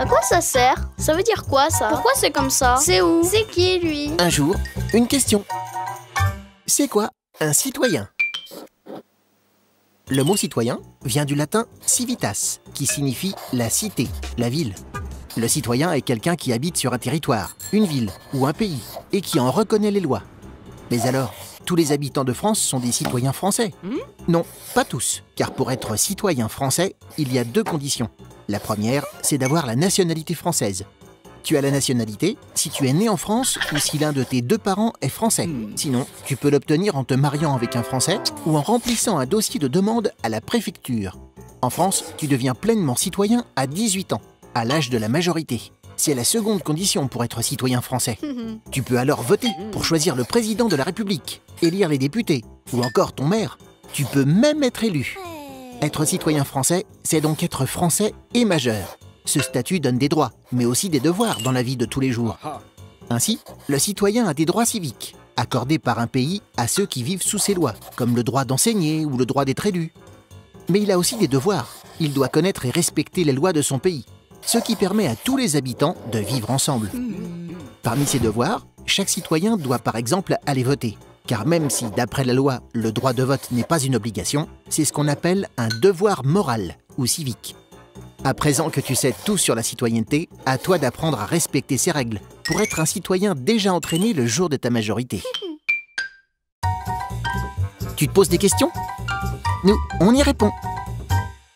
À quoi ça sert? Ça veut dire quoi, ça? Pourquoi c'est comme ça? C'est où? C'est qui, lui? Un jour, une question. C'est quoi un citoyen? Le mot citoyen vient du latin civitas, qui signifie la cité, la ville. Le citoyen est quelqu'un qui habite sur un territoire, une ville ou un pays, et qui en reconnaît les lois. Mais alors, tous les habitants de France sont des citoyens français? Non, pas tous, car pour être citoyen français, il y a 2 conditions. La première, c'est d'avoir la nationalité française. Tu as la nationalité si tu es né en France ou si l'un de tes 2 parents est français. Sinon, tu peux l'obtenir en te mariant avec un Français ou en remplissant un dossier de demande à la préfecture. En France, tu deviens pleinement citoyen à 18 ans, à l'âge de la majorité. C'est la seconde condition pour être citoyen français. Tu peux alors voter pour choisir le président de la République, élire les députés ou encore ton maire. Tu peux même être élu. Être citoyen français, c'est donc être français et majeur. Ce statut donne des droits, mais aussi des devoirs dans la vie de tous les jours. Ainsi, le citoyen a des droits civiques, accordés par un pays à ceux qui vivent sous ses lois, comme le droit d'enseigner ou le droit d'être élu. Mais il a aussi des devoirs. Il doit connaître et respecter les lois de son pays, ce qui permet à tous les habitants de vivre ensemble. Parmi ces devoirs, chaque citoyen doit par exemple aller voter. Car même si, d'après la loi, le droit de vote n'est pas une obligation, c'est ce qu'on appelle un devoir moral ou civique. À présent que tu sais tout sur la citoyenneté, à toi d'apprendre à respecter ces règles pour être un citoyen déjà entraîné le jour de ta majorité. Tu te poses des questions? Nous, on y répond.